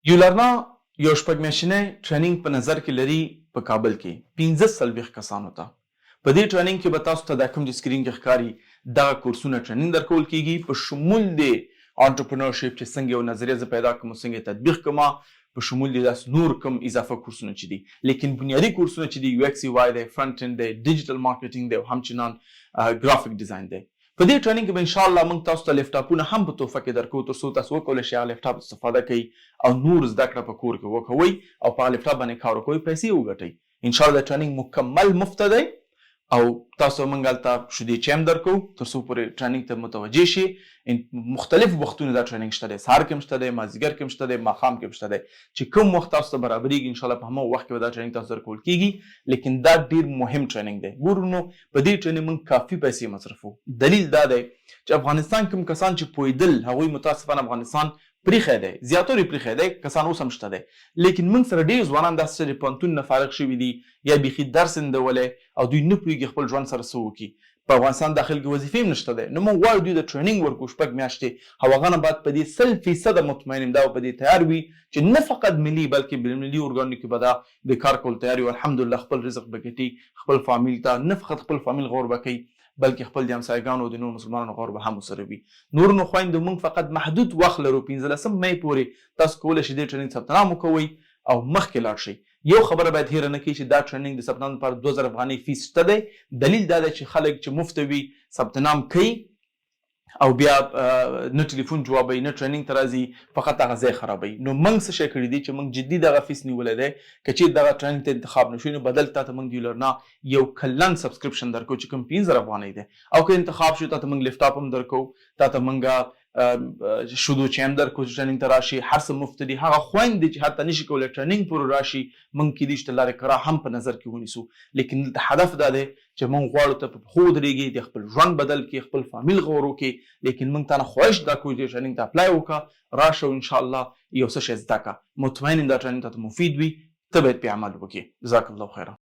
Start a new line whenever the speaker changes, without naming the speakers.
یولرنا یو شپږ میاشتنی ټریننګ په نظر کې لري په کابل کې 15 کسانو ته. په دې ټریننګ کې به تاسو ته د کوم د سکرین کې ښکاري دغه کورسونه ټریننګ درکول کیږي په شمول د انټرپرنورشپ چې څنګه یو نظریه زه پیدا کوم څنګه تطبیق کوم په شمول د داس نور کوم اضافه کورسونه چې دي لیکن بنیادی کورسونه چې دي یو ایکس وای دی فرنٹ اند دی ډیجیټل مارکیټینګ دی او همچنان ګرافیک ډیزاین دی. په دې ټریننګ کې به ان شاء الله موږ تاسو ته لیپټاپونه هم په تحفه کې درکو ترڅو تاسو وکولای شئ هغه لیپټاپ استفاده کړئ او نور زده کړه په کور کې وکوئ او په هغه لیپټاپ باندې کار وکوئ پیسې وګټئ. ان شاء الله دا ټریننګ مکمل مفت دی او تاسو موږ هلته شیدې چای هم درکو ترڅو پورې ټریننګ ته متوجه شئ. مختلف وختونه دا ټریننګ شته دی، سهار کې هم شته دی، مازدیګر کې هم شته دی، ماښام کې هم شته دی. چې کوم وخت تاسو ته برابرېږي ان شاء الله په هماغه وخت کې به دا ټریننګ تاسو درکول کیږي. لیکن دا ډیر مهم ټریننګ دی. ګورو نو په دې ټریننګ موږ کافي پیسې مصرفو. دلیل دا دی چې افغانستان کوم کسان چې پوهېدل هغوی متاسفانه افغانستان پریښی دی، زیاتور یې پریښی دی، کسان اوس هم شته دی. لیکن موږ سره ډېر ځوانان داسې چې د پوهنتون نه فارغ شوي دي یا بیخي درس یې نیولی او دوی نه پوهېږي خپل ژوند سره څه وکړي. په افغانستان داخل کې وظیفې هم نشته دی. نو موږ غواړو دوی د ټریننګ ورکړو 6 میاشتې او هغه نه بعد په دې 100% مطمئن یم دا په دې تیار وي چې نه فقط ملي بلکې بینالمللي ارګانونو کې به دا د کار کول تیار وي. الحمدلله خپل رزق به ګټي، خپل فامیل ته نه فقط خپل فامیل غور به کوي بلکې خپل د همسایګانو او د نورو مسلمانانو غور به هم ورسره وي. نور نو خویندو موږ فقط محدود وخت لرو 15 مې پورې تاسو کولی شئ دې ټریننګ ثبت نام وکوئ او مخکې لاړ شئ. یو خبره باید هیره نه کړئ چې دا ټریننګ د ثبت نام لپاره 2000 افغانۍ فیس شته دی. دلیل دا دی چې خلک چې مفت وي ثبت نام کوي او بیا نه ټلیفون جوابوي نه ټریننګ ته راځي فقط هغه ځای خرابوي. نو موږ څه شی کړي دي چې موږ جدي دغه فیس نیولی دی که چیرې دغه ټریننګ ته انتخاب نه شوي نو بدل تا ته موږ د یولرنا یو کلن سبسکرپشن درکو چې کوم 15 افغانۍ دی او که انتخاب شو تا ته موږ لیپټاپ هم درکو، تا ته موږ شودو چې هم درکو چې ټریننګ ته راشي. هر څه مفت دي. هغه خویندې چې حتی نشي کولی ټریننګ پورې راشي موږ کیدای شي لارې کرا هم په نظر کې ونیسو. لیکن د هدف دا دی چې موږ غواړو ته په پښو ودرېږي، د خپل ژوند بدل کړي، خپل فامیل غور وکړي. لیکن موږ تا نه خواهش دا کوو چې ټریننګ ته اپلای وکړه، راشه او انشاءالله یو څه شی زده کړه. مطمئن یم دا ټریننګ ته مفید وي، ته باید پرې عمل وکړې. جزاک الله خیرا.